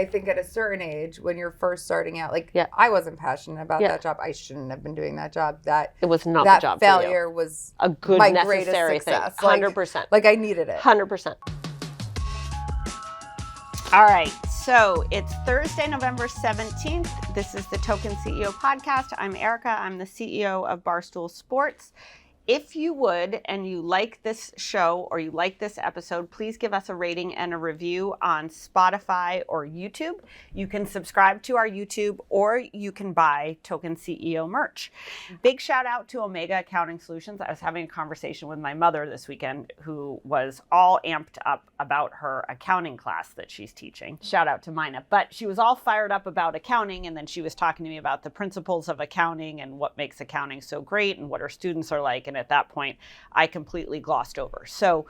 I think at a certain age, when you're first starting out, like I wasn't passionate about that job. I shouldn't have been doing that job. It was not the job failure for you. was a good, my necessary greatest success. thing. 100%. Like I needed it. 100%. All right. So it's Thursday, November 17th. This is the Token CEO podcast. I'm Erika. I'm the CEO of Barstool Sports. If you would, and you like this show or you like this episode, please give us a rating and a review on Spotify or YouTube. You can subscribe to our YouTube or you can buy Token CEO merch. Big shout out to Omega Accounting Solutions. I was having a conversation with my mother this weekend who was all amped up about her accounting class that she's teaching. Shout out to Mina. But she was all fired up about accounting, and then she was talking to me about the principles of accounting and what makes accounting so great and what her students are like. And at that point, I completely glossed over. So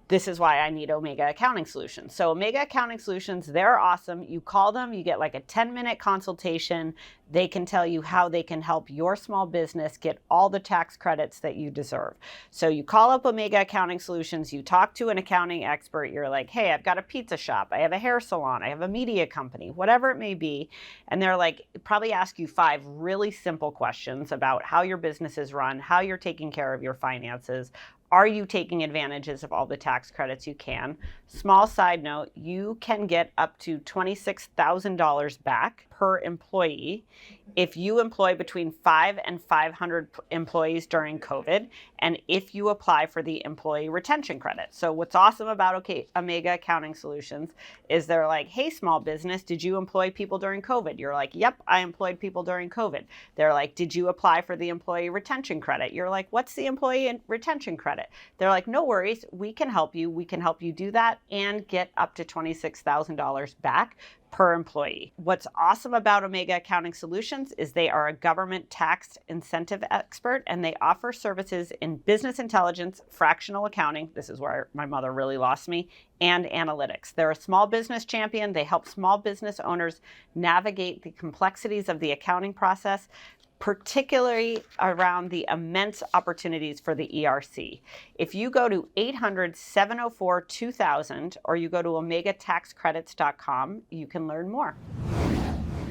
this is why I need Omega Accounting Solutions. So Omega Accounting Solutions, they're awesome. You call them, you get like a 10-minute consultation. They can tell you how they can help your small business get all the tax credits that you deserve. So you call up Omega Accounting Solutions, you talk to an accounting expert, you're like, hey, I've got a pizza shop, I have a hair salon, I have a media company, whatever it may be. And they're like, probably ask you 5 really simple questions about how your business is run, how you're taking care of your finances. Are you taking advantages of all the tax credits you can? Small side note, you can get up to $26,000 back per employee if you employ between 5 and 500 employees during COVID, and if you apply for the employee retention credit. So what's awesome about Omega Accounting Solutions is they're like, hey, small business, did you employ people during COVID? You're like, yep, I employed people during COVID. They're like, did you apply for the employee retention credit? You're like, what's the employee retention credit? They're like, no worries, we can help you. We can help you do that and get up to $26,000 back per employee. What's awesome about Omega Accounting Solutions is they are a government tax incentive expert, and they offer services in business intelligence, fractional accounting, this is where my mother really lost me, and analytics. They're a small business champion. They help small business owners navigate the complexities of the accounting process, particularly around the immense opportunities for the ERC. If you go to 800-704-2000 or you go to omegataxcredits.com, you can learn more.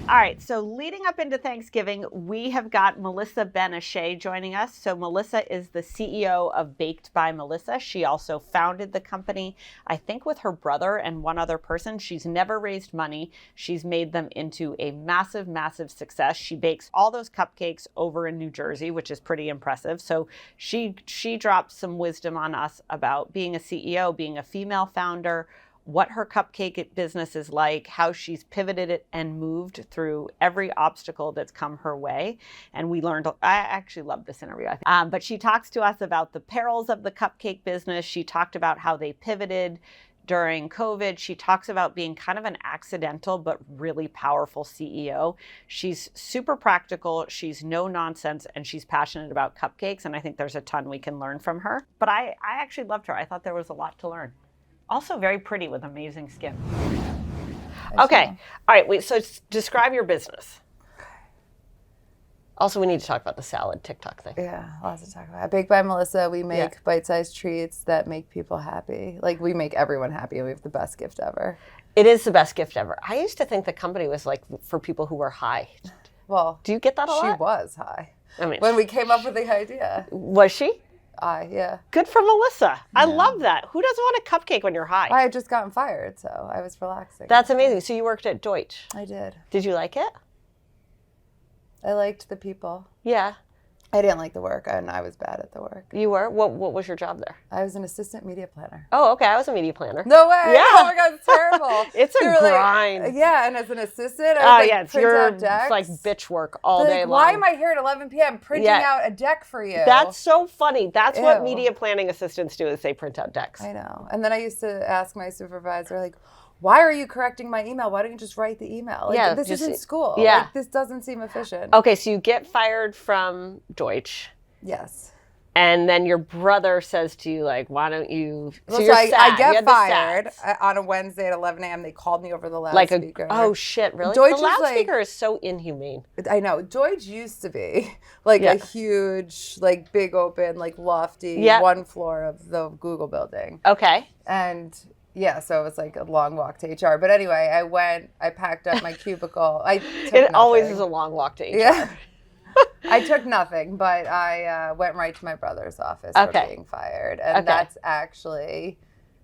All right, so leading up into Thanksgiving, we have got Melissa Ben-Ishay joining us. So Melissa is the CEO of Baked by Melissa. She also founded the company, I think with her brother and one other person. She's never raised money. She's made them into a massive, massive success. She bakes all those cupcakes over in New Jersey, which is pretty impressive. So she dropped some wisdom on us about being a CEO, being a female founder, what her cupcake business is like, how she's pivoted it and moved through every obstacle that's come her way. And we learned, I actually love this interview, I think. But she talks to us about the perils of the cupcake business. She talked about how they pivoted during COVID. She talks about being kind of an accidental but really powerful CEO. She's super practical, she's no nonsense, and she's passionate about cupcakes. And I think there's a ton we can learn from her. But I actually loved her. I thought there was a lot to learn. Also very pretty with amazing skin. Okay. All right. Wait. So describe your business. Also, we need to talk about the salad TikTok thing. Yeah, lots to talk about. Baked by Melissa, we make bite-sized treats that make people happy. Like, we make everyone happy, and we have the best gift ever. It is the best gift ever. I used to think the company was like for people who were high. Well, do you get that a lot? She was high. I mean, when we came up with the idea. Was she? Yeah. Good for Melissa. I love that. Who doesn't want a cupcake when you're high? I had just gotten fired, so I was relaxing. That's amazing. So you worked at Deutsch. I did. Did you like it? I liked the people. Yeah. I didn't like the work, and I was bad at the work. You were? What was your job there? I was an assistant media planner. Oh, okay. I was a media planner. No way. Yeah. Oh my God, it's terrible. It's a grind. Like, yeah, and as an assistant, I was it's like bitch work all day long. Why am I here at 11 p.m. printing out a deck for you? That's so funny. That's what media planning assistants do, is they print out decks. I know. And then I used to ask my supervisor, like, why are you correcting my email? Why don't you just write the email? Like, this isn't school. Yeah. Like, this doesn't seem efficient. Okay, so you get fired from Deutsch. Yes. And then your brother says to you, like, why don't you... So I get fired on a Wednesday at 11 a.m. They called me over the loudspeaker. Oh, shit, really? Deutsch the loudspeaker is so inhumane. I know. Deutsch used to be like a huge, like big open, like lofty one floor of the Google building. Okay. And Yeah, so it was like a long walk to HR. But anyway, I packed up my cubicle. It always is a long walk to HR. Yeah. I took nothing, but I went right to my brother's office for being fired. And that's actually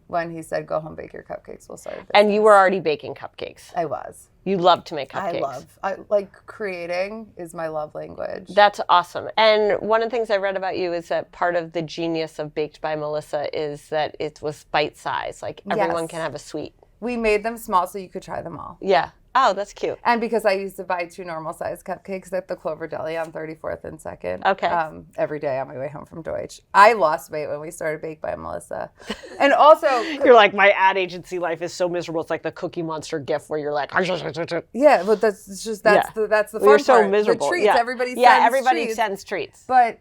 when he said, go home, bake your cupcakes, we'll start a business. And you were already baking cupcakes. I was. You love to make cupcakes. I like creating is my love language. That's awesome. And one of the things I read about you is that part of the genius of Baked by Melissa is that it was bite size. Like everyone can have a sweet. We made them small so you could try them all. Yeah. Oh, that's cute. And because I used to buy 2 normal size cupcakes at the Clover Deli on 34th and 2nd. Okay. Every day on my way home from Deutsch. I lost weight when we started Baked by Melissa. And also... You're like, my ad agency life is so miserable. It's like the Cookie Monster gif where you're like... Yeah, but that's the fun part. You're so miserable. The treats. Yeah. Everybody sends treats. But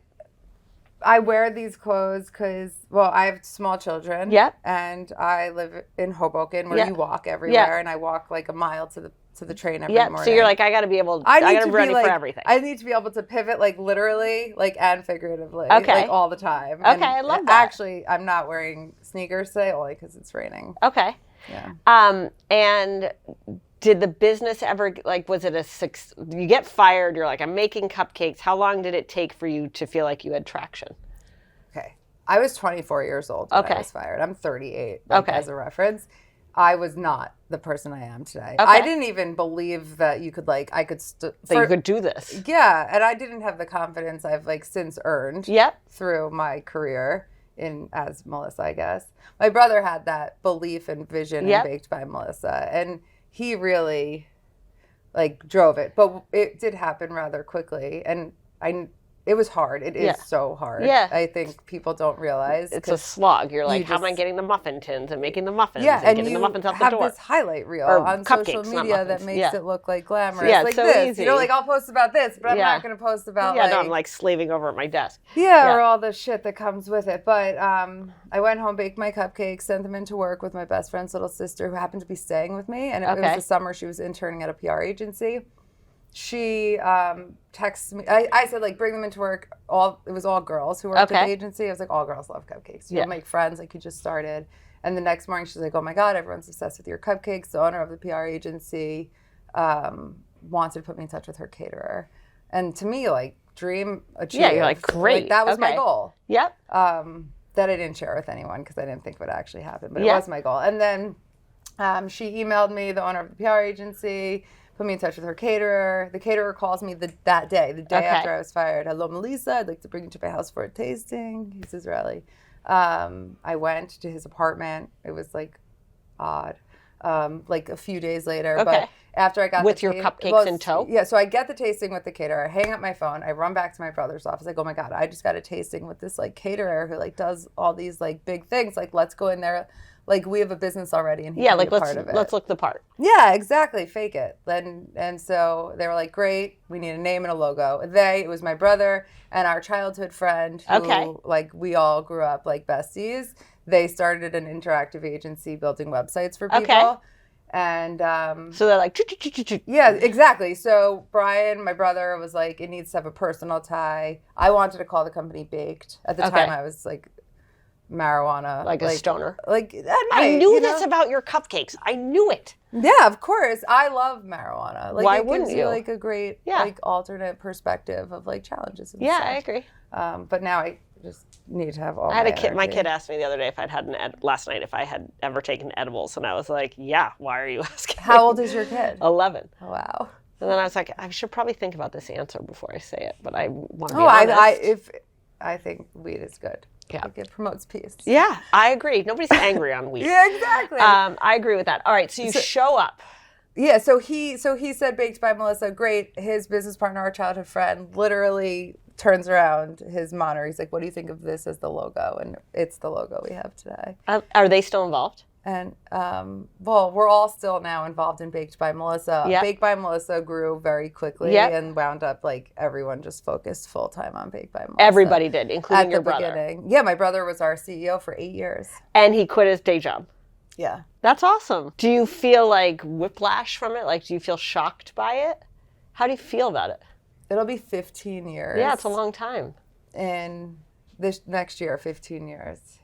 I wear these clothes because, well, I have small children. Yeah. And I live in Hoboken where you walk everywhere. And I walk like a mile to the train every morning. So you're like, I got to be able, I got to be ready for everything. I need to be able to pivot like literally, like and figuratively, okay, like all the time. Okay, and I love that. Actually, I'm not wearing sneakers today only because it's raining. Okay. Yeah. And did the business ever, like, was it you get fired, you're like, I'm making cupcakes. How long did it take for you to feel like you had traction? Okay. I was 24 years old when I was fired. I'm 38, as a reference. I was not the person I am today. I didn't even believe that you could that you could do this. Yeah, and I didn't have the confidence I've since earned through my career as Melissa, I guess. My brother had that belief and vision in Baked by Melissa, and he really drove it. But it did happen rather quickly, and it was hard. It is so hard. Yeah. I think people don't realize. It's a slog. You're like, how am I getting the muffin tins and making the muffins and getting the muffins out the door? You have this highlight reel or on social media that makes it look like glamorous. Yeah, like so this. easy. You know, I'll post about this, but I'm not going to post about no, I'm slaving over at my desk. Or all the shit that comes with it. But I went home, baked my cupcakes, sent them into work with my best friend's little sister who happened to be staying with me. And it was the summer she was interning at a PR agency. She texts me. I said, bring them into work. It was all girls who worked at the agency. I was like, all girls love cupcakes. You'll make friends like you just started. And the next morning, she's like, oh, my God, everyone's obsessed with your cupcakes. The owner of the PR agency wanted to put me in touch with her caterer. And to me, dream achieved. Yeah, you're like, great. That was my goal. Yep. That I didn't share with anyone because I didn't think would actually happen. But it was my goal. And then she emailed me, the owner of the PR agency, put me in touch with her caterer. The caterer calls me that day, the day after I was fired. Hello, Melissa. I'd like to bring you to my house for a tasting. He's Israeli. I went to his apartment. It was odd. A few days later. But after I got with your cupcakes in tow? Yeah, so I get the tasting with the caterer. I hang up my phone. I run back to my brother's office. I go, oh my God, I just got a tasting with this caterer who does all these big things. Let's go in there. We have a business already, and he can be a part of it. Let's look the part. Yeah, exactly. Fake it. And so they were like, great, we need a name and a logo. It was my brother and our childhood friend who, we all grew up like besties. They started an interactive agency building websites for people. Okay. And so they're like, yeah, exactly. So Brian, my brother, was like, it needs to have a personal tie. I wanted to call the company Baked. At the time, I was marijuana, a stoner. At night, I knew this about your cupcakes. I knew it. Yeah, of course. I love marijuana. Why wouldn't you? It gives you a great alternate perspective of challenges and stuff. I agree. But now I just need to have all. I had a kid. My kid asked me the other day if I'd had last night if I had ever taken edibles, and I was like, yeah. Why are you asking? How old is your kid? 11. Oh, wow. And then I was like, I should probably think about this answer before I say it, but I want to be honest. I think weed is good. Yeah. It promotes peace. Yeah, I agree. Nobody's angry on weed. Yeah, exactly. I agree with that. All right, so you show up. Yeah, so he said Baked by Melissa, great. His business partner, our childhood friend, literally turns around his monitor. He's like, what do you think of this as the logo? And it's the logo we have today. Are they still involved? And, we're all still now involved in Baked by Melissa. Yep. Baked by Melissa grew very quickly and wound up everyone just focused full time on Baked by Melissa. Everybody did, including your brother. Beginning. Yeah, my brother was our CEO for 8 years. And he quit his day job. Yeah. That's awesome. Do you feel whiplash from it? Do you feel shocked by it? How do you feel about it? It'll be 15 years. Yeah, it's a long time. And this next year, 15 years.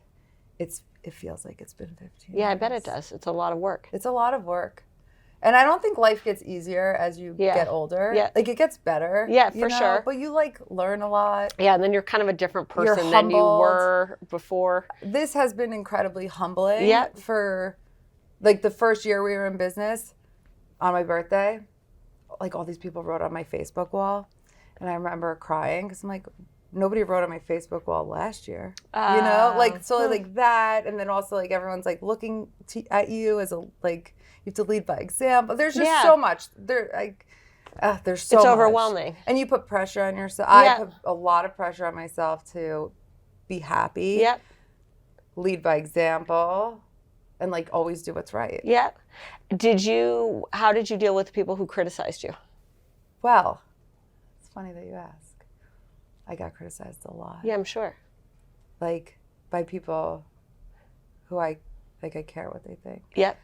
it feels like it's been 15 years. Yeah, I bet it does. It's a lot of work. It's a lot of work. And I don't think life gets easier as you get older. Yeah. Like, it gets better. Yeah, for sure. But you, like, learn a lot. Yeah, and then you're kind of a different person than you were before. This has been incredibly humbling for, like, the first year we were in business. On my birthday, like, all these people wrote on my Facebook wall. And I remember crying because I'm like, nobody wrote on my Facebook wall last year. You know? Like, so, like, that. And then also, like, everyone's, like, looking at you as a, like... You have to lead by example. There's just so much. There's so much. It's overwhelming. And you put pressure on yourself. I put a lot of pressure on myself to be happy. Yep. Lead by example. And, like, always do what's right. Yep. How did you deal with people who criticized you? Well, it's funny that you ask. I got criticized a lot. Yeah, I'm sure. Like, by people who I care what they think. Yep.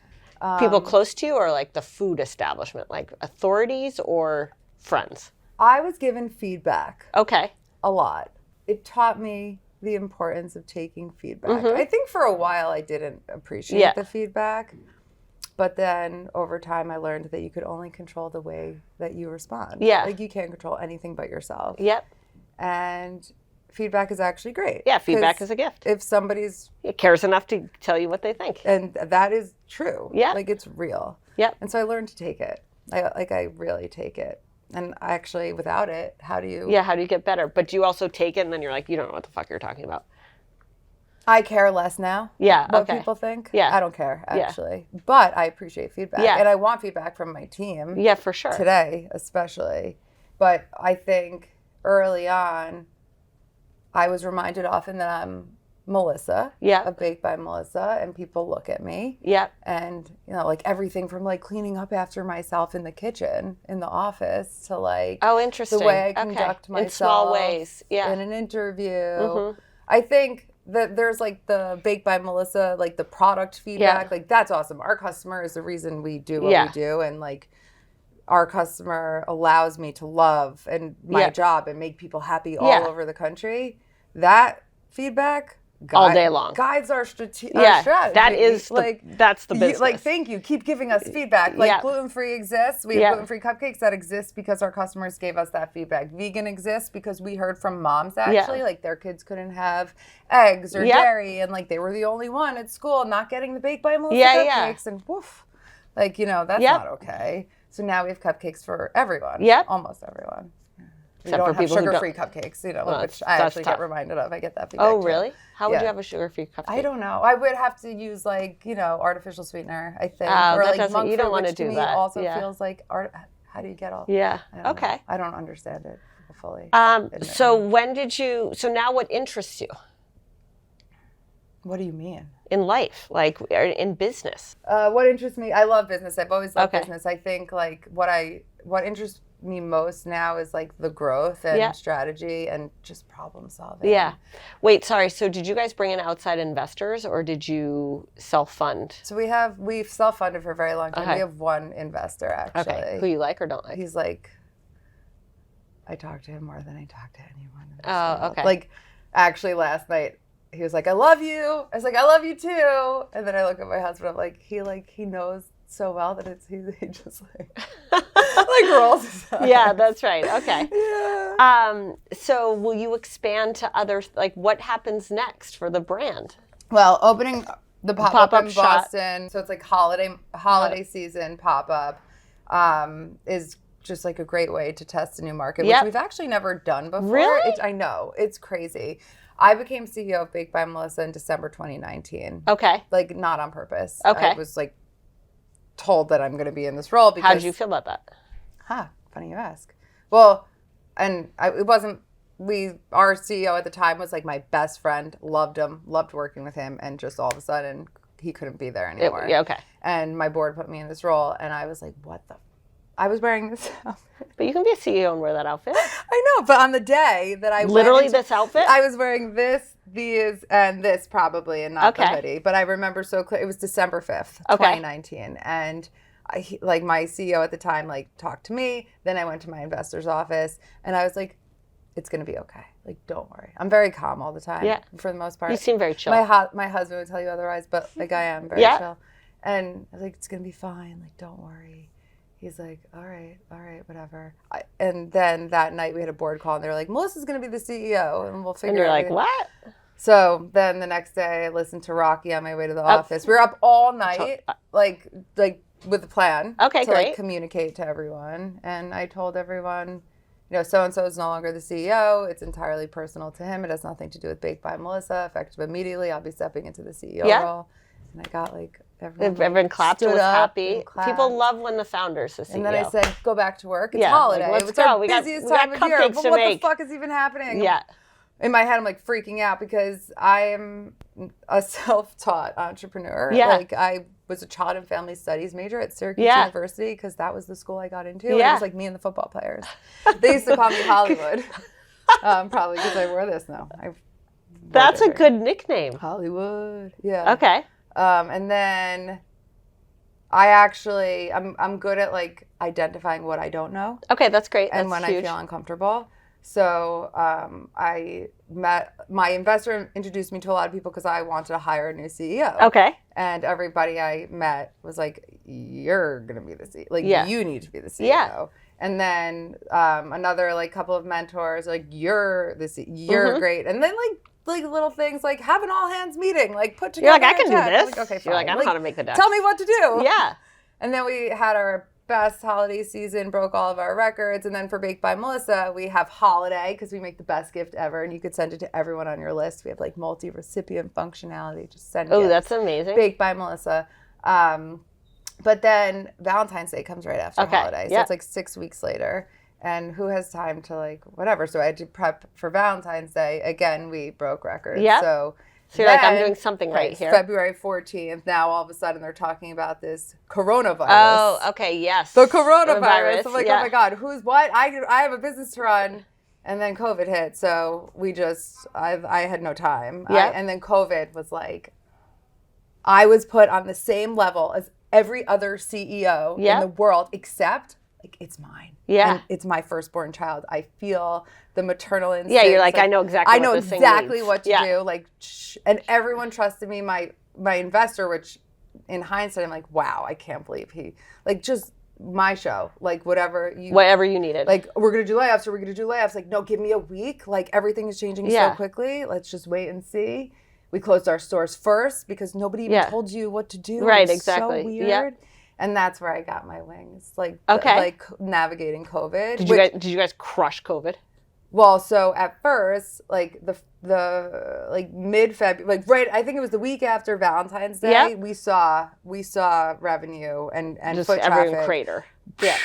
People close to you, or like the food establishment, like authorities or friends? I was given feedback. Okay. A lot. It taught me the importance of taking feedback. I think for a while I didn't appreciate the feedback. But then over time I learned that you could only control the way that you respond. Yeah. Like, you can't control anything but yourself. Yep. And feedback is actually great. Yeah, feedback is a gift. If somebody's... It cares enough to tell you what they think. And that is true. Yeah. Like, it's real. Yep. And so I learned to take it. I really take it. And actually, without it, how do you... Yeah, how do you get better? But do you also take it and then you're like, you don't know what the fuck you're talking about? I care less now. Yeah, what people think. Yeah. I don't care, actually. Yeah. But I appreciate feedback. Yeah. And I want feedback from my team. Yeah, for sure. Today, especially. But I think early on... I was reminded often that I'm Melissa, of Baked by Melissa, and people look at me. Yeah. And, you know, like, everything from, like, cleaning up after myself in the kitchen, in the office, to, like, interesting. The way I conduct myself. In small ways, in an interview. I think that there's, like, the Baked by Melissa, like, the product feedback. Like, that's awesome. Our customer is the reason we do what we do. And, like, our customer allows me to love and my job and make people happy all over the country. That feedback all day long guides our strategy. That is that's the business. Like, thank you. Keep giving us feedback. Like, gluten-free exists. We have gluten-free cupcakes that exist because our customers gave us that feedback. Vegan exists because we heard from moms, actually. Like, their kids couldn't have eggs or dairy, and, like, they were the only one at school not getting the Baked by Melissa cupcakes. And woof. Like, you know, that's not okay. So now we have cupcakes for everyone. Almost everyone. Except we for don't have people sugar-free cupcakes, you know, which I actually get reminded of. I get that feedback. Oh, really? How would you have a sugar-free cupcake? I don't know. I would have to use, like, you know, artificial sweetener, I think. Or like monk fruit, you don't want to do that. Also feels like how do you get all? Yeah. Okay. I don't understand it fully. So now what interests you? What do you mean? In life, like in business? What interests me? I love business. I've always loved business. I think, like, what interests me most now is, like, the growth and strategy and just problem solving. Yeah. Wait, sorry. So did you guys bring in outside investors, or did you self-fund? So we've self-funded for a very long time. Okay. We have one investor, actually. Okay. Who you like or don't like? He's like, I talk to him more than I talk to anyone. Oh, okay. Like, actually last night, he was like, I love you. I was like, I love you too. And then I look at my husband, I'm like, he knows so well that he just like rolls his eyes. Yeah, that's right. Okay. Yeah. So will you expand to others? Like, what happens next for the brand? Well, opening the pop-up in Boston. Shop. So it's like holiday season pop-up is just like a great way to test a new market, which we've actually never done before. Really? I know. It's crazy. I became CEO of Baked by Melissa in December 2019. Okay. Like, not on purpose. Okay. I was, like, told that I'm going to be in this role because... How did you feel about that? Funny you ask. Well, and it wasn't... Our CEO at the time was, like, my best friend. Loved him. Loved working with him. And just all of a sudden, he couldn't be there anymore. Okay. And my board put me in this role. And I was like, what the... I was wearing this outfit. But you can be a CEO and wear that outfit. I know, but on the day that I literally this outfit, I was wearing these, and this probably, and not the hoodie. But I remember so clear. It was December 5th, 2019, and my CEO at the time, like, talked to me. Then I went to my investor's office, and I was like, it's going to be okay. Like, don't worry. I'm very calm all the time for the most part. You seem very chill. My husband would tell you otherwise, but like I am very chill. And I was like, it's going to be fine. Like, don't worry. He's like, all right, whatever. And then that night we had a board call and they were like, Melissa's going to be the CEO and we'll figure it out. And you're like, what? So then the next day I listened to Rocky on my way to the office. We were up all night, like with a plan to great. like communicate to everyone. And I told everyone, so-and-so is no longer the CEO. It's entirely personal to him. It has nothing to do with Baked by Melissa. Effective immediately, I'll be stepping into the CEO role. And I got like everyone clapped and was happy. People love when the founder's the CEO. And then I said, go back to work. It's holiday. Like, it's our busiest time of year. But what the fuck is even happening? Yeah. In my head, I'm like freaking out because I am a self-taught entrepreneur. Yeah. Like I was a child and family studies major at Syracuse University because that was the school I got into. And it was like me and the football players. They used to call me Hollywood. Probably because I wore this now. That's a good nickname. Hollywood. Yeah. Okay. And then I'm good at like identifying what I don't know. Okay, that's great. And that's when huge. I feel uncomfortable. So I met my investor introduced me to a lot of people because I wanted to hire a new CEO. Okay. And everybody I met was like, "You're gonna be the CEO. Like you need to be the CEO." Yeah. And then another like couple of mentors like, "You're the CEO. You're great." And then like little things like have an all hands meeting. Like put together. You're like, I can do this. Like, okay, fine. You're like, I know how to make the deck. Tell me what to do. Yeah. And then we had our best holiday season, broke all of our records. And then for Baked by Melissa, we have holiday because we make the best gift ever. And you could send it to everyone on your list. We have like multi-recipient functionality. Just send it. Oh, that's amazing. Baked by Melissa. But then Valentine's Day comes right after holiday. So it's like 6 weeks later. And who has time to like whatever? So I had to prep for Valentine's Day. Again, we broke records. Yeah. So you're like, I'm doing something right here. February 14th. Now all of a sudden they're talking about this coronavirus. Oh, okay, yes. The coronavirus. I'm like, oh my God, who's what? I have a business to run. And then COVID hit. So I had no time. Yeah. And then COVID was like, I was put on the same level as every other CEO in the world, except like it's mine. Yeah. And it's my firstborn child. I feel the maternal instinct. Yeah, you're like I know exactly what this thing needs. What to do. Like, and everyone trusted me. My investor, which in hindsight, I'm like, wow, I can't believe he, like, just my show, like whatever you needed. Like, we're going to do layoffs. Like, no, give me a week. Like, everything is changing so quickly. Let's just wait and see. We closed our stores first because nobody even told you what to do. Right, it's exactly. So weird. Yep. And that's where I got my wings, like navigating COVID. Did you guys crush COVID? Well, so at first, like the like mid-February, like right, I think it was the week after Valentine's Day, we saw revenue and just foot everyone traffic crater. Yeah.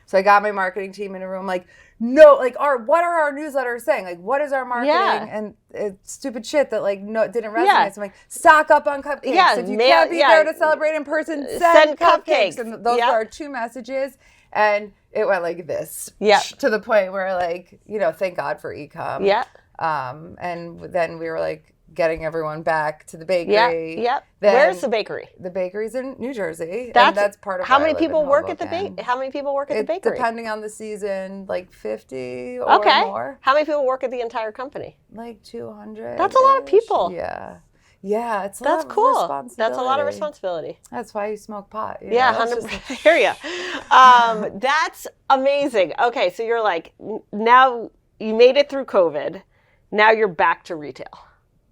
So I got my marketing team in a room, like, no, like what are our newsletters saying? Like, what is our marketing? Yeah. And it's stupid shit that like didn't resonate. Yeah. So I'm like, stock up on cupcakes. Yeah, if you can't be there to celebrate in person, send cupcakes. And those were our two messages. And it went like this. Yeah. To the point where like, thank God for e-com. Yeah. And then we were like getting everyone back to the bakery. Yeah. Where's the bakery? The bakery's in New Jersey. That's part of how many people work at the bakery? How many people work at the bakery? Depending on the season, like 50 or more. How many people work at the entire company? Like 200. That's a lot of people. Yeah. Yeah, it's that's cool. That's a lot of responsibility. That's why you smoke pot. Yeah, 100%. I hear you. That's amazing. Okay, so you're like, now you made it through COVID. Now you're back to retail.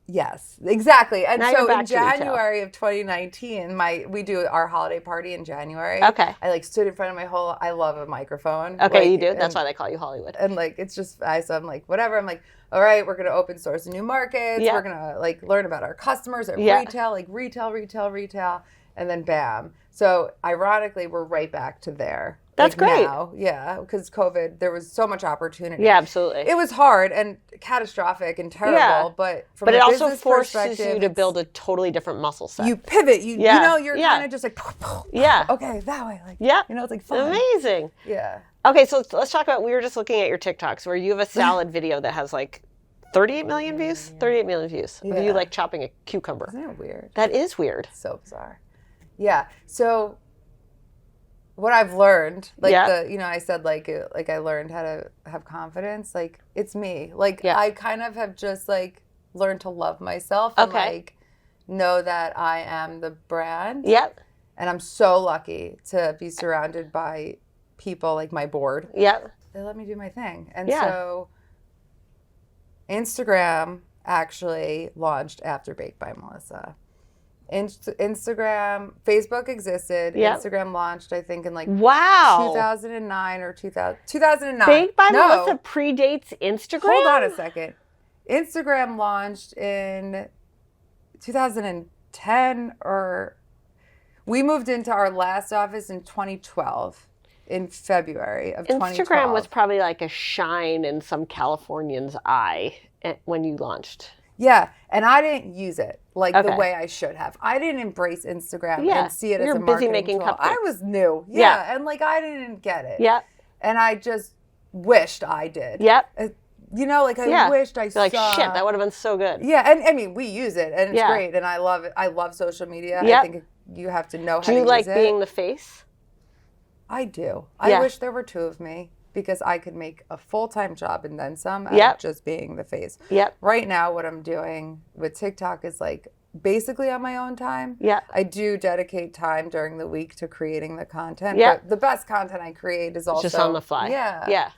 Yes, exactly. And now so in January of 2019, we do our holiday party in January. Okay. I like stood in front of I love a microphone. Okay, like, you do? That's why they call you Hollywood. And like, it's just, so I'm like, whatever. I'm like, all right, we're going to open source in new markets. Yeah. We're going to like learn about our customers at retail, like retail. And then bam. So ironically, we're right back to there. That's great. Now. Yeah, because COVID, there was so much opportunity. Yeah, absolutely. It was hard and catastrophic and terrible, but from a also forces you to build a totally different muscle set. You pivot. You're kind of just like, okay, that way. Like, it's like fun. Amazing. Yeah. Okay, so let's talk about, we were just looking at your TikToks where you have a salad video that has like 38 million views? 38 million views. Of you like chopping a cucumber. Isn't that weird? That is weird. So bizarre. Yeah. So what I've learned, like I said, like I learned how to have confidence. Like it's me. Like I kind of have just like learned to love myself and like know that I am the brand. Yep. And I'm so lucky to be surrounded by people like my board. Yep. They let me do my thing. And so Instagram actually launched after Baked by Melissa. Instagram, Facebook existed. Yep. Instagram launched, I think, in like 2009 or 2009. Baked by Melissa predates Instagram? Hold on a second. Instagram launched in 2010 or we moved into our last office in 2012, in February of 2012. Instagram was probably like a shine in some Californian's eye when you launched. Yeah, and I didn't use it like the way I should have. I didn't embrace Instagram and see it as a marketing tool. Cupcakes. I was new. Yeah, and like I didn't get it. Yeah. And I just wished I did. Yep. You know, like I wished I saw. Like, shit, that would have been so good. Yeah, and I mean, we use it, and it's great, and I love it. I love social media. Yep. I think you have to know how to use it. Do you like being the face? I do. I wish there were two of me because I could make a full-time job and then some out of just being the face. Yep. Right now, what I'm doing with TikTok is like basically on my own time. Yeah. I do dedicate time during the week to creating the content. Yeah. But the best content I create is also just on the fly. Yeah. Yeah.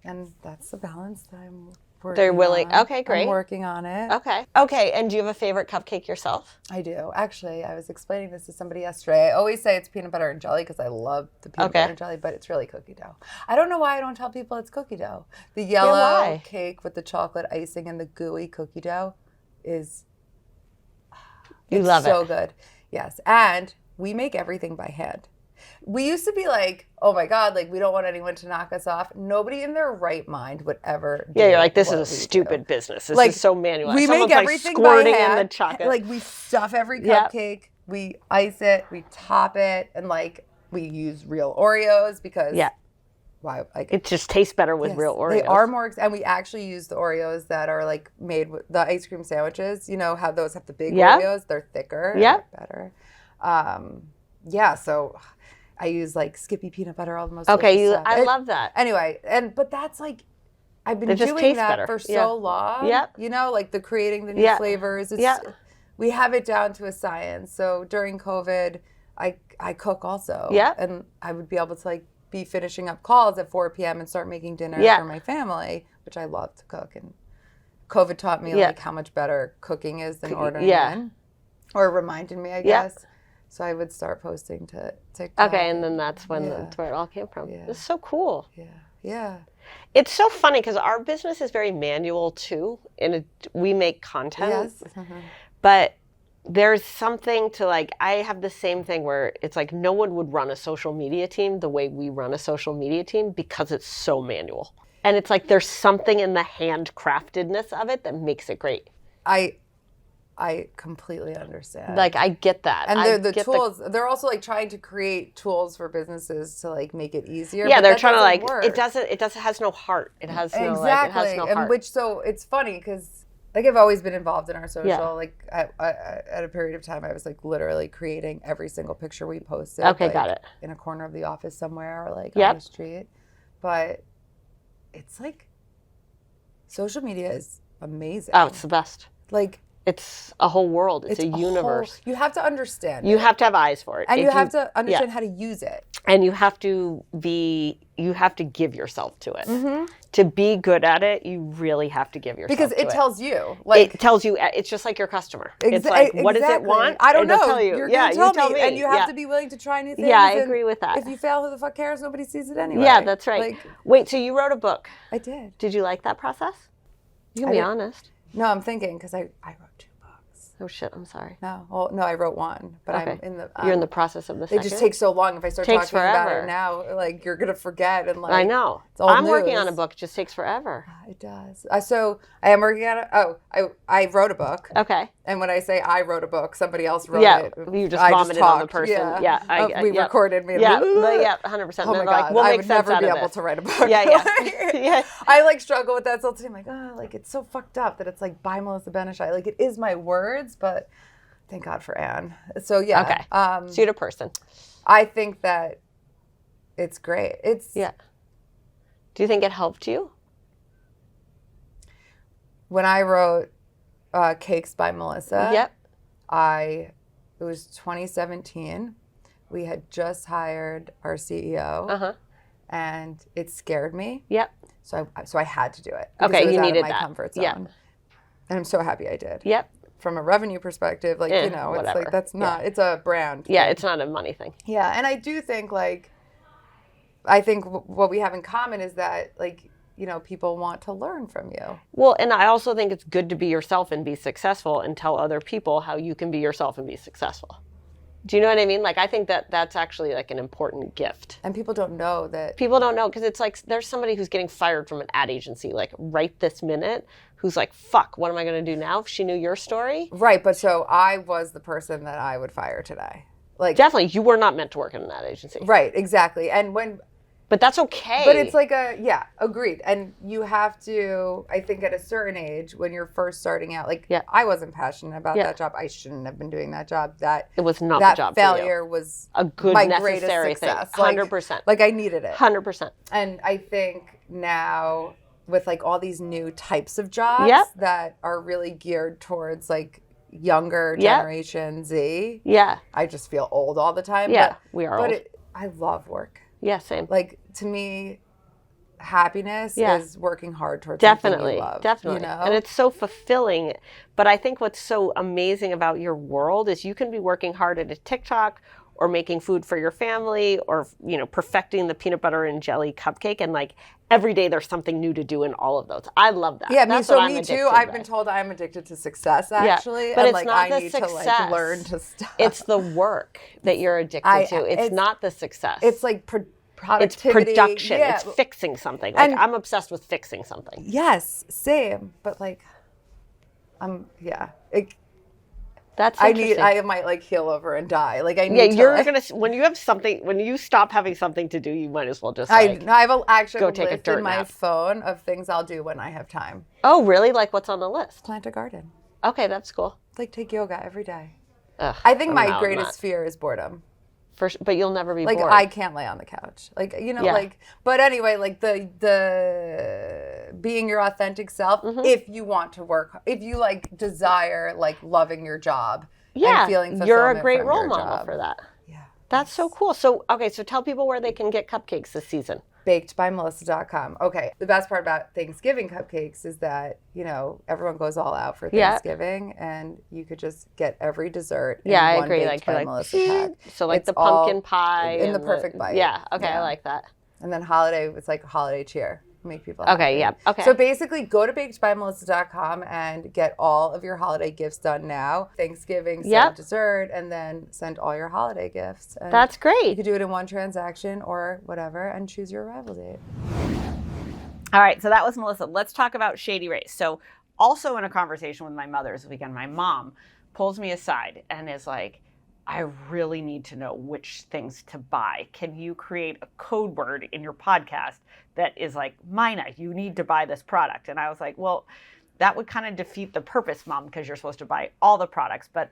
And that's the balance that I'm working They're willing. on. Okay, great. I'm working on it. Okay. Okay, and do you have a favorite cupcake yourself? I do. Actually, I was explaining this to somebody yesterday. I always say it's peanut butter and jelly because I love the peanut butter and jelly, but it's really cookie dough. I don't know why I don't tell people it's cookie dough. The yellow cake with the chocolate icing and the gooey cookie dough is so good. Yes. And we make everything by hand. We used to be like, oh my God, like we don't want anyone to knock us off. Nobody in their right mind would ever do you're like, this is a stupid business. This is so manual. We Someone's make everything like squirting by hand. in the chocolate. Like we stuff every cupcake, we ice it, we top it, and like we use real Oreos because why? Like it just tastes better with real Oreos. They are more, and we actually use the Oreos that are like made with the ice cream sandwiches. You know how those have the big Oreos? They're thicker. Yeah. Better. So I use like Skippy peanut butter, all the most stuff. I love that. Anyway, but that's like I've been doing that for so long. Yep. You know, like the creating the new flavors. We have it down to a science. So during COVID, I cook also. Yeah. And I would be able to like be finishing up calls at 4 p.m. and start making dinner for my family, which I love to cook. And COVID taught me like how much better cooking is than ordering in. Or reminded me, I guess. So I would start posting to TikTok. Okay, and then that's where it all came from. Yeah. It's so cool. Yeah, yeah. It's so funny because our business is very manual too. We make content, but there's something to like. I have the same thing where it's like no one would run a social media team the way we run a social media team because it's so manual. And it's like there's something in the handcraftedness of it that makes it great. I completely understand. Like, I get that. And the tools, they're also like trying to create tools for businesses to like make it easier. Yeah, they're trying to like, it has no heart. It has no, like, it has no heart. And so it's funny because like I've always been involved in our social. Like at a period of time, I was like literally creating every single picture we posted. Okay, like, got it. In a corner of the office somewhere or like on the street. But it's like social media is amazing. Oh, it's the best. Like, it's a whole world. It's a universe. You have to understand You have to have eyes for it. And you have to understand how to use it. And you have to give yourself to it. Mm-hmm. To be good at it, you really have to give yourself to it. Because it tells you. Like, it tells you, it's just like your customer. It's like, what does it want? I don't know. Tell you. You're going to tell me. And you have to be willing to try new things. Yeah, I agree with that. If you fail, who the fuck cares? Nobody sees it anyway. Yeah, that's right. Like, wait, so you wrote a book. I did. Did you like that process? You can be honest. No, I'm thinking because I wrote 2 books. Oh shit! I'm sorry. No, well, no, I wrote 1, but I'm in the. You're in the process of the second. It just takes so long. If I start talking about it now, like you're gonna forget and like. I know. It's all I'm news. working on a book. It just takes forever. It does. So I am working on it. Oh, I wrote a book. Okay. And when I say I wrote a book, somebody else wrote it. You just vomited on the person. We recorded me. Yeah, 100%. Oh my God, I would never be able to write a book. Yeah. I like struggle with that still too. I'm like, like it's so fucked up that it's like by Melissa Ben-Ishay. Like it is my words, but Thank God for Anne. So yeah. Okay. So you're the person. I think that it's great. Yeah. Do you think it helped you? When I wrote Cakes by Melissa, Yep. It was 2017. We had just hired our CEO, and it scared me. Yep. So I had to do it. Okay, it was you out needed of my that. comfort zone. Yeah. And I'm so happy I did. Yep. From a revenue perspective, like, it's whatever. like, that's not, it's a brand. Yeah, thing. it's not a money thing. Yeah, and I do think, like, I think what we have in common is that, like, people want to learn from you. Well, and I also think it's good to be yourself and be successful and tell other people how you can be yourself and be successful. Do you know what I mean? Like, I think that that's actually like an important gift. And people don't know that. People don't know, because it's like there's somebody who's getting fired from an ad agency, like right this minute, who's like, fuck, what am I going to do now if she knew your story? Right, but so I was the person that I would fire today. Like, definitely, you were not meant to work in an ad agency. Right, exactly. And but that's okay. But it's like agreed. And you have to, I think at a certain age, when you're first starting out, like, I wasn't passionate about that job. I shouldn't have been doing that job. It was not the job for you. That failure was a good, my necessary greatest success. thing. 100%. Like, I needed it. 100%. And I think now with like all these new types of jobs that are really geared towards like younger generation Z. Yeah. I just feel old all the time. Yeah, we are old. But I love work. Yeah, same. Like, to me, happiness is working hard towards something you love. Definitely. And it's so fulfilling. But I think what's so amazing about your world is you can be working hard at a TikTok or making food for your family or, perfecting the peanut butter and jelly cupcake. And like every day there's something new to do in all of those. I love that. Yeah, me too. I've been told I'm addicted to success, actually. Yeah, but and it's not the success. To like learn to stop. It's the work that you're addicted to. It's not the success. It's like productivity. It's production. Yeah. It's fixing something. Like, I'm obsessed with fixing something. Yes, same. But like, That's interesting. I might like keel over and die. Like, I need to. When you stop having something to do, you might as well just I have actually go take a dirt in my nap. phone of things I'll do when I have time. Oh, really? Like, what's on the list? Plant a garden. Okay, that's cool. Like, take yoga every day. Ugh, I think my greatest fear is boredom. But you'll never be bored. Like, I can't lay on the couch. Like, like, but anyway, like the being your authentic self, if you want to work, if you like desire, like loving your job and feeling fulfillment you're a great from role your model job. for that. Yeah. That's so cool. So tell people where they can get cupcakes this season. bakedbymelissa.com. Okay. The best part about Thanksgiving cupcakes is that, everyone goes all out for Thanksgiving and you could just get every dessert in I one agree. Baked by Melissa pack. So like it's the pumpkin pie. In the perfect bite. Yeah. Okay. I like that. And then holiday, it's like a holiday cheer. Make people happy. Okay, yeah. Okay. So basically go to bakedbymelissa.com and get all of your holiday gifts done now. Thanksgiving, send dessert, and then send all your holiday gifts. And that's great. You could do it in one transaction or whatever and choose your arrival date. All right, so that was Melissa. Let's talk about Shady Rays. So also in a conversation with my mother this weekend, my mom pulls me aside and is like, I really need to know which things to buy. Can you create a code word in your podcast that is like, Mina, you need to buy this product? And I was like, well, that would kind of defeat the purpose, Mom, because you're supposed to buy all the products. But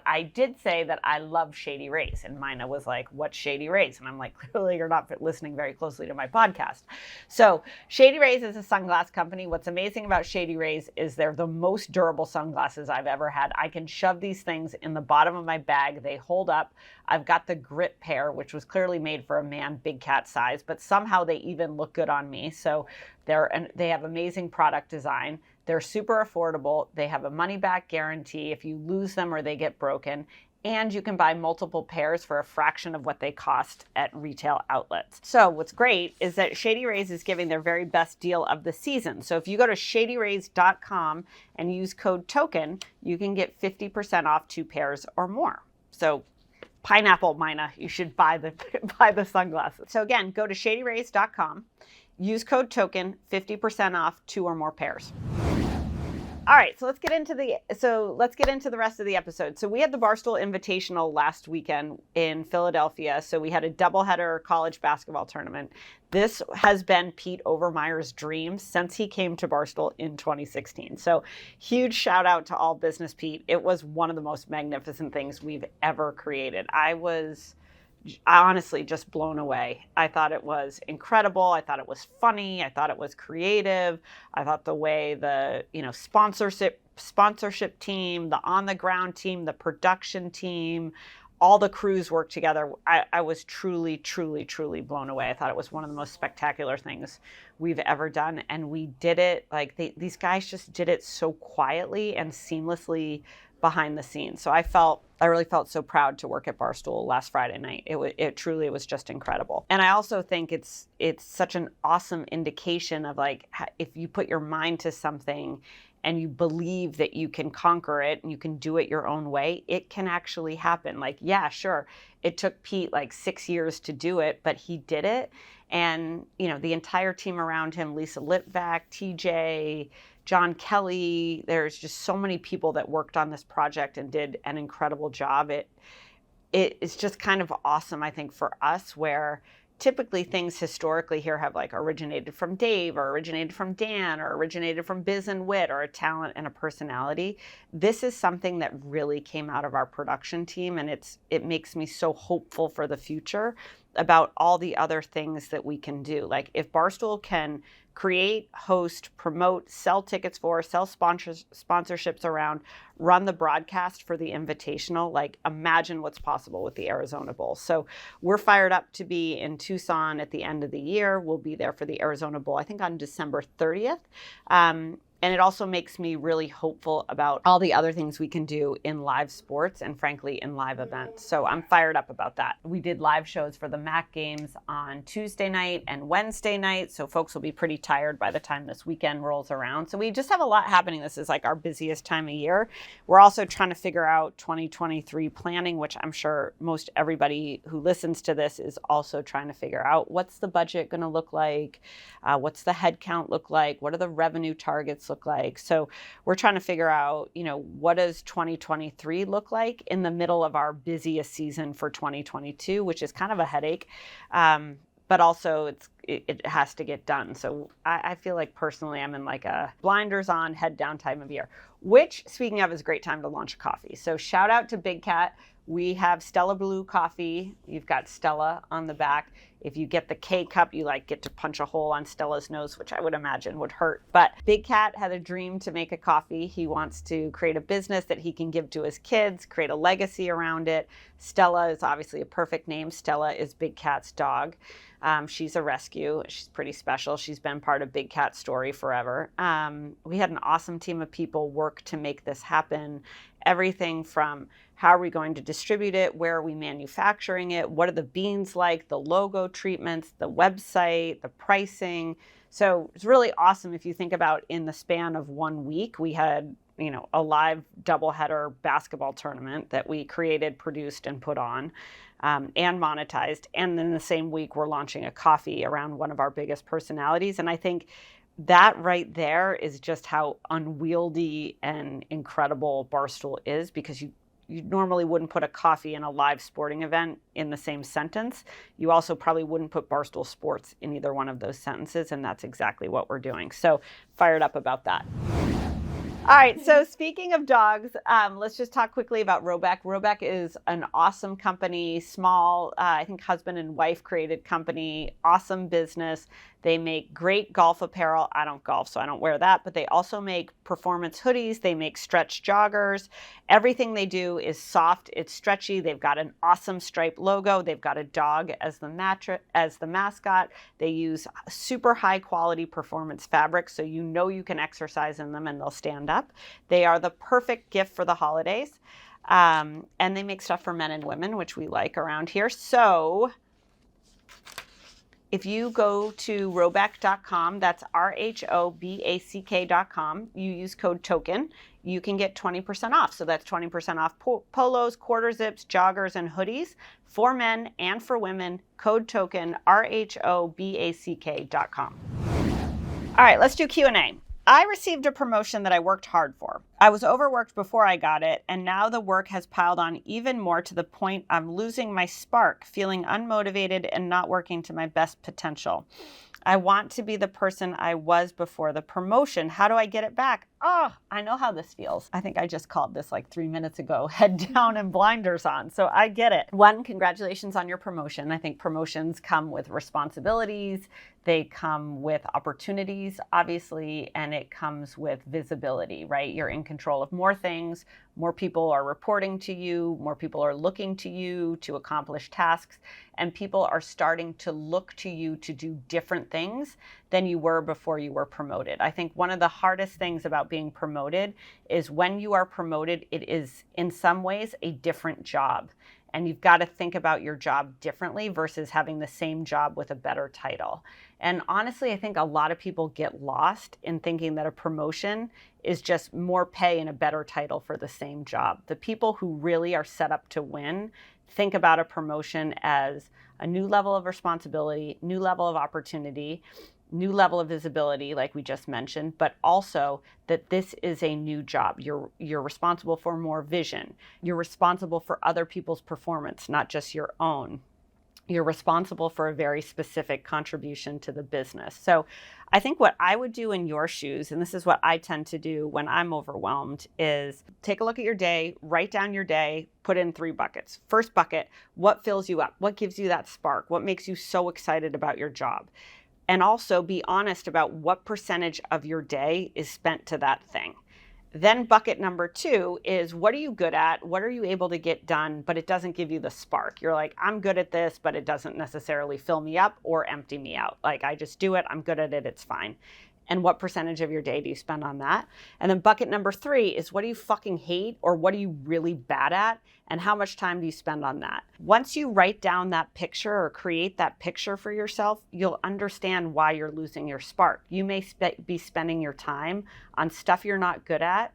I did say that I love Shady Rays. And Mina was like, what's Shady Rays? And I'm like, clearly you're not listening very closely to my podcast. So Shady Rays is a sunglass company. What's amazing about Shady Rays is they're the most durable sunglasses I've ever had. I can shove these things in the bottom of my bag. They hold up. I've got the grit pair, which was clearly made for a man, big cat size, but somehow they even look good on me. So they have amazing product design. They're super affordable. They have a money-back guarantee if you lose them or they get broken. And you can buy multiple pairs for a fraction of what they cost at retail outlets. So what's great is that Shady Rays is giving their very best deal of the season. So if you go to shadyrays.com and use code TOKEN, you can get 50% off 2 pairs or more. So pineapple, Mina, you should buy the sunglasses. So again, go to shadyrays.com, use code TOKEN, 50% off 2 or more pairs. All right, so let's get into the rest of the episode. So we had the Barstool Invitational last weekend in Philadelphia. So we had a doubleheader college basketball tournament. This has been Pete Overmeyer's dream since he came to Barstool in 2016. So huge shout out to all business Pete. It was one of the most magnificent things we've ever created. I honestly just blown away. I thought it was incredible. I thought it was funny. I thought it was creative. I thought the way the, sponsorship team, the on the ground team, the production team, all the crews worked together. I was truly, truly, truly blown away. I thought it was one of the most spectacular things we've ever done. And we did it these guys just did it so quietly and seamlessly behind the scenes. So I really felt so proud to work at Barstool last Friday night. It truly was just incredible. And I also think it's such an awesome indication of if you put your mind to something and you believe that you can conquer it and you can do it your own way, it can actually happen. Yeah, sure. It took Pete 6 years to do it, but he did it. And, the entire team around him, Lisa Lipvack, TJ, John Kelly, there's just so many people that worked on this project and did an incredible job. It's just kind of awesome, I think, for us, where typically things historically here have originated from Dave or originated from Dan or originated from Biz and Wit or a talent and a personality. This is something that really came out of our production team, and it makes me so hopeful for the future about all the other things that we can do. If Barstool can create, host, promote, sell tickets for, sell sponsorships around, run the broadcast for the Invitational, imagine what's possible with the Arizona Bowl. So we're fired up to be in Tucson at the end of the year. We'll be there for the Arizona Bowl, I think on December 30th. And it also makes me really hopeful about all the other things we can do in live sports and, frankly, in live events. So I'm fired up about that. We did live shows for the MAC games on Tuesday night and Wednesday night, so folks will be pretty tired by the time this weekend rolls around. So we just have a lot happening. This is our busiest time of year. We're also trying to figure out 2023 planning, which I'm sure most everybody who listens to this is also trying to figure out. What's the budget going to look like? What's the head count look like? What are the revenue targets look like? So we're trying to figure out, what does 2023 look like in the middle of our busiest season for 2022, which is kind of a headache. But also it has to get done. So I feel personally I'm in a blinders on, head down time of year, which, speaking of, is a great time to launch a coffee. So shout out to Big Cat. We have Stella Blue Coffee. You've got Stella on the back. If you get the K cup, you get to punch a hole on Stella's nose, which I would imagine would hurt. But Big Cat had a dream to make a coffee. He wants to create a business that he can give to his kids, create a legacy around it. Stella is obviously a perfect name. Stella is Big Cat's dog. She's a rescue. She's pretty special. She's been part of Big Cat's story forever. We had an awesome team of people work to make this happen. Everything from how are we going to distribute it, where are we manufacturing it, what are the beans like, the logo treatments, the website, the pricing. So it's really awesome if you think about in the span of 1 week, we had a live doubleheader basketball tournament that we created, produced, and put on and monetized. And then the same week, we're launching a coffee around one of our biggest personalities. And I think that right there is just how unwieldy and incredible Barstool is, because you normally wouldn't put a coffee and a live sporting event in the same sentence. You also probably wouldn't put Barstool Sports in either one of those sentences, and that's exactly what we're doing. So fired up about that. All right, so speaking of dogs, let's just talk quickly about Rhoback. Rhoback is an awesome company, small, I think husband and wife created company, awesome business. They make great golf apparel. I don't golf, so I don't wear that, but they also make performance hoodies. They make stretch joggers. Everything they do is soft. It's stretchy. They've got an awesome striped logo. They've got a dog as the mascot. They use super high quality performance fabric, so you can exercise in them and they'll stand up. They are the perfect gift for the holidays. And they make stuff for men and women, which we like around here. So if you go to rhoback.com, that's RHOBACK.com, you use code TOKEN, you can get 20% off. So that's 20% off polos, quarter zips, joggers, and hoodies for men and for women. Code TOKEN, RHOBACK.com. All right, let's do Q&A. I received a promotion that I worked hard for. I was overworked before I got it, and now the work has piled on even more to the point I'm losing my spark, feeling unmotivated and not working to my best potential. I want to be the person I was before the promotion. How do I get it back? Oh, I know how this feels. I think I just called this like 3 minutes ago, head down and blinders on. So I get it. One, congratulations on your promotion. I think promotions come with responsibilities. They come with opportunities, obviously, and it comes with visibility, right? You're in control of more things. More people are reporting to you. More people are looking to you to accomplish tasks. And people are starting to look to you to do different things than you were before you were promoted. I think one of the hardest things about being promoted is when you are promoted, it is in some ways a different job. And you've got to think about your job differently versus having the same job with a better title. And honestly, I think a lot of people get lost in thinking that a promotion is just more pay and a better title for the same job. The people who really are set up to win think about a promotion as a new level of responsibility, new level of opportunity, new level of visibility, like we just mentioned, but also that this is a new job. You're responsible for more vision. You're responsible for other people's performance, not just your own. You're responsible for a very specific contribution to the business. So I think what I would do in your shoes, and this is what I tend to do when I'm overwhelmed, is take a look at your day, write down your day, put in 3 buckets. First bucket, what fills you up? What gives you that spark? What makes you so excited about your job? And also be honest about what percentage of your day is spent to that thing. Then bucket number 2 is, what are you good at? What are you able to get done, but it doesn't give you the spark? You're like, I'm good at this, but it doesn't necessarily fill me up or empty me out. Like, I just do it. I'm good at it. It's fine. And what percentage of your day do you spend on that? And then bucket number 3 is, what do you fucking hate, or what are you really bad at? And how much time do you spend on that? Once you write down that picture or create that picture for yourself, you'll understand why you're losing your spark. You may be spending your time on stuff you're not good at,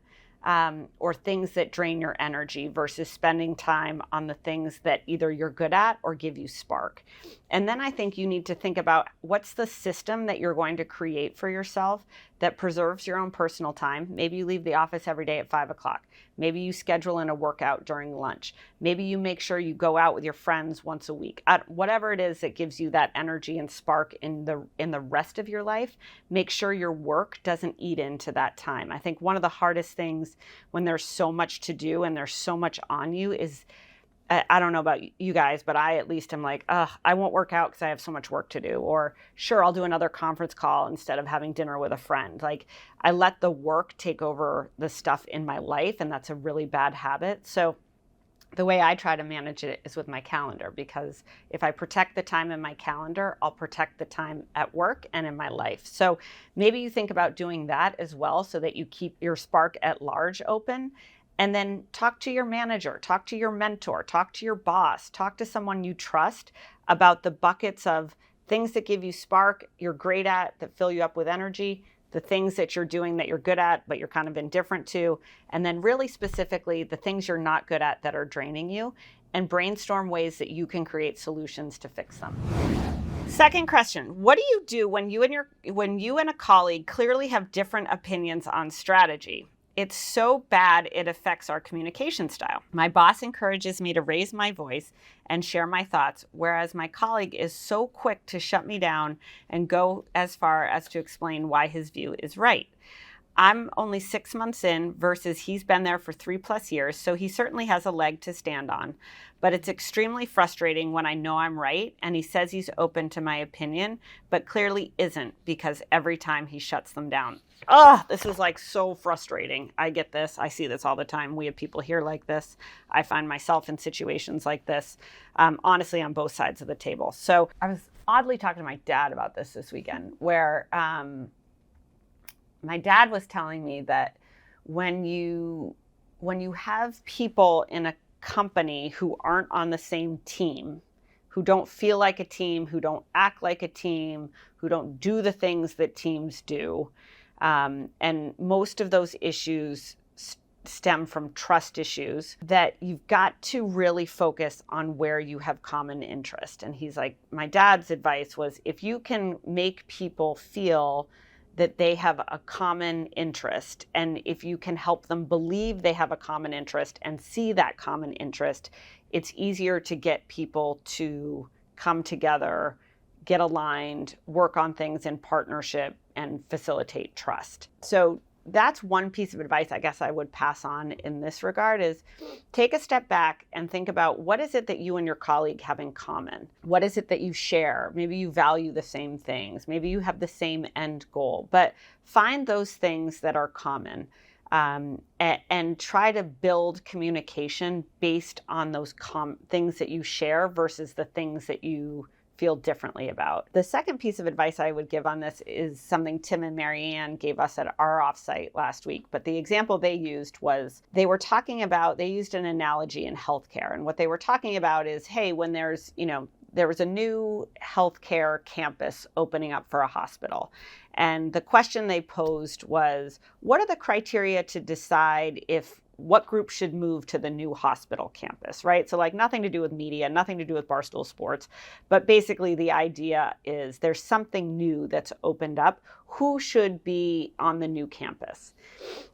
or things that drain your energy versus spending time on the things that either you're good at or give you spark. And then I think you need to think about, what's the system that you're going to create for yourself that preserves your own personal time. Maybe you leave the office every day at 5 o'clock. Maybe you schedule in a workout during lunch. Maybe you make sure you go out with your friends once a week. Whatever it is that gives you that energy and spark in the rest of your life, make sure your work doesn't eat into that time. I think one of the hardest things when there's so much to do and there's so much on you is, I don't know about you guys, but I at least am like, I won't work out because I have so much work to do. Or sure, I'll do another conference call instead of having dinner with a friend. Like, I let the work take over the stuff in my life, and that's a really bad habit. So the way I try to manage it is with my calendar, because if I protect the time in my calendar, I'll protect the time at work and in my life. So maybe you think about doing that as well, so that you keep your spark at large open. And then talk to your manager, talk to your mentor, talk to your boss, talk to someone you trust about the buckets of things that give you spark, you're great at, that fill you up with energy, the things that you're doing that you're good at, but you're kind of indifferent to, and then really specifically the things you're not good at that are draining you, and brainstorm ways that you can create solutions to fix them. Second question, what do you do when you and a colleague clearly have different opinions on strategy? It's so bad it affects our communication style. My boss encourages me to raise my voice and share my thoughts, whereas my colleague is so quick to shut me down and go as far as to explain why his view is right. I'm only 6 months in versus he's been there for 3+ years, so he certainly has a leg to stand on. But it's extremely frustrating when I know I'm right and he says he's open to my opinion, but clearly isn't, because every time he shuts them down. This is like so frustrating. I get this. I see this all the time. We have people here like this. I find myself in situations like this, honestly, on both sides of the table. So I was oddly talking to my dad about this weekend, where my dad was telling me that when you have people in a company who aren't on the same team, who don't feel like a team, who don't act like a team, who don't do the things that teams do, and most of those issues stem from trust issues, that you've got to really focus on where you have common interest. And he's like, my dad's advice was, if you can make people feel that they have a common interest. And if you can help them believe they have a common interest and see that common interest, it's easier to get people to come together, get aligned, work on things in partnership, and facilitate trust. So that's one piece of advice I guess I would pass on in this regard is take a step back and think about what is it that you and your colleague have in common? What is it that you share? Maybe you value the same things. Maybe you have the same end goal, but find those things that are common and try to build communication based on those things that you share versus the things that you feel differently about. The second piece of advice I would give on this is something Tim and Marianne gave us at our offsite last week. But the example they used was they used an analogy in healthcare. And what they were talking about is, hey, when there was a new healthcare campus opening up for a hospital. And the question they posed was, what are the criteria to decide what group should move to the new hospital campus, right? So like nothing to do with media, nothing to do with Barstool Sports, but basically the idea is there's something new that's opened up. Who should be on the new campus?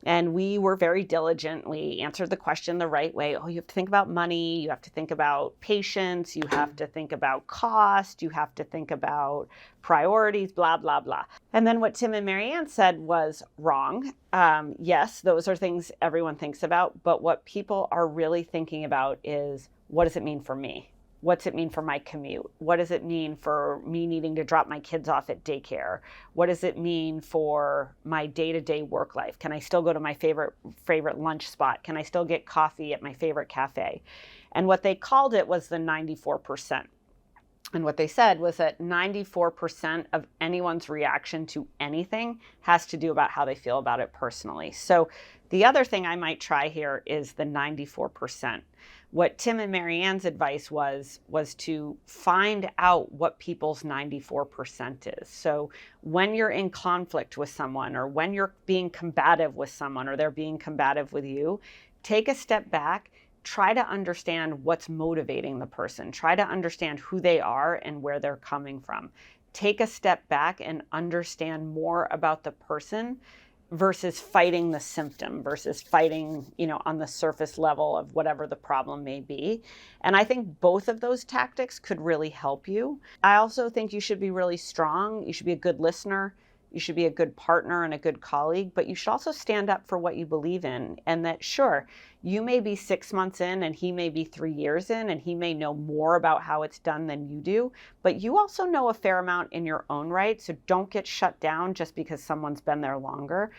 And we were very diligent. We answered the question the right way. Oh, you have to think about money. You have to think about patients. You have to think about cost. You have to think about priorities, blah, blah, blah. And then what Tim and Marianne said was wrong. Yes, those are things everyone thinks about. But what people are really thinking about is, what does it mean for me? What's it mean for my commute? What does it mean for me needing to drop my kids off at daycare? What does it mean for my day-to-day work life? Can I still go to my favorite lunch spot? Can I still get coffee at my favorite cafe? And what they called it was the 94%. And what they said was that 94% of anyone's reaction to anything has to do about how they feel about it personally. So the other thing I might try here is the 94%. What Tim and Marianne's advice was to find out what people's 94% is. So when you're in conflict with someone, or when you're being combative with someone, or they're being combative with you, take a step back. Try to understand what's motivating the person. Try to understand who they are and where they're coming from. Take a step back and understand more about the person versus fighting the symptom, versus fighting, on the surface level of whatever the problem may be. And I think both of those tactics could really help you. I also think you should be really strong. You should be a good listener. You should be a good partner and a good colleague, but you should also stand up for what you believe in. And that, sure, you may be 6 months in and he may be 3 years in and he may know more about how it's done than you do, but you also know a fair amount in your own right. So don't get shut down just because someone's been there longer.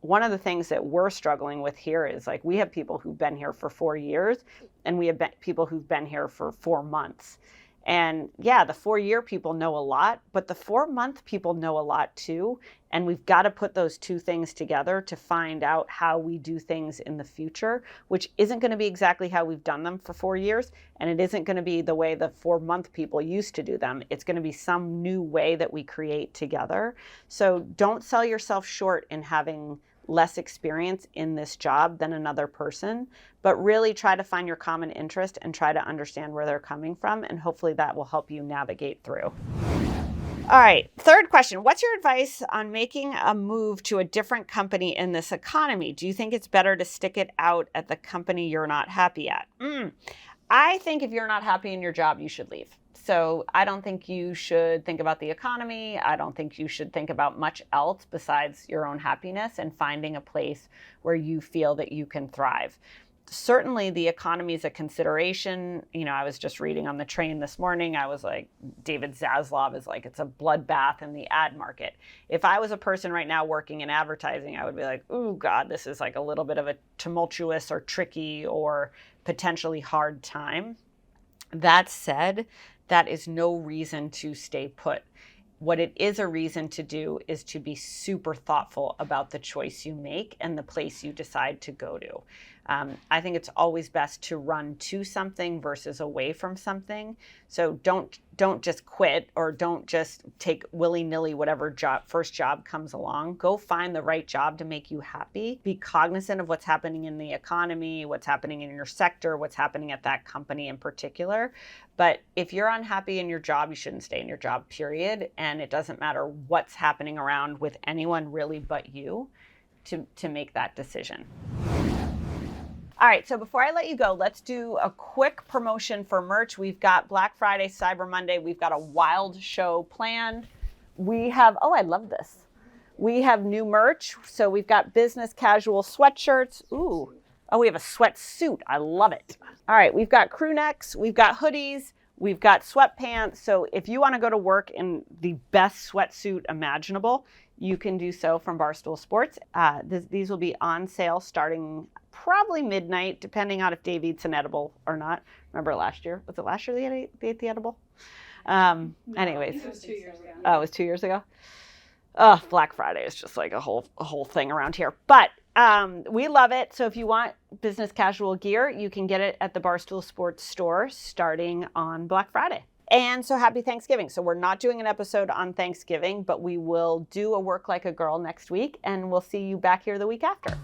One of the things that we're struggling with here is we have people who've been here for 4 years and we have people who've been here for 4 months. And yeah, the 4-year people know a lot, but the 4-month people know a lot too. And we've got to put those two things together to find out how we do things in the future, which isn't going to be exactly how we've done them for 4 years. And it isn't going to be the way the 4-month people used to do them. It's going to be some new way that we create together. So don't sell yourself short in having less experience in this job than another person, but really try to find your common interest and try to understand where they're coming from. And hopefully that will help you navigate through. All right. Third question. What's your advice on making a move to a different company in this economy? Do you think it's better to stick it out at the company you're not happy at? I think if you're not happy in your job, you should leave. So I don't think you should think about the economy. I don't think you should think about much else besides your own happiness and finding a place where you feel that you can thrive. Certainly the economy is a consideration. I was just reading on the train this morning. I was like, David Zaslav is like, it's a bloodbath in the ad market. If I was a person right now working in advertising, I would be like, oh God, this is like a little bit of a tumultuous or tricky or potentially hard time. That said, that is no reason to stay put. What it is a reason to do is to be super thoughtful about the choice you make and the place you decide to go to. I think it's always best to run to something versus away from something. So don't just quit, or don't just take willy-nilly whatever first job comes along. Go find the right job to make you happy. Be cognizant of what's happening in the economy, what's happening in your sector, what's happening at that company in particular. But if you're unhappy in your job, you shouldn't stay in your job, period. And it doesn't matter what's happening around with anyone really but you to make that decision. All right, so before I let you go, let's do a quick promotion for merch. We've got Black Friday, Cyber Monday. We've got a wild show planned. We have, I love this. We have new merch. So we've got business casual sweatshirts. Ooh, we have a sweatsuit. I love it. All right, we've got crew necks. We've got hoodies. We've got sweatpants. So if you want to go to work in the best sweatsuit imaginable, you can do so from Barstool Sports. These will be on sale starting probably midnight, depending on if Dave eats an edible or not. Remember last year? Was it last year they ate the edible? Anyways. It was 2 years ago. Oh, it was 2 years ago? Oh, Black Friday is just like a whole thing around here. But we love it. So if you want business casual gear, you can get it at the Barstool Sports store starting on Black Friday. And so happy Thanksgiving. So we're not doing an episode on Thanksgiving, but we will do a Work Like a Girl next week, and we'll see you back here the week after.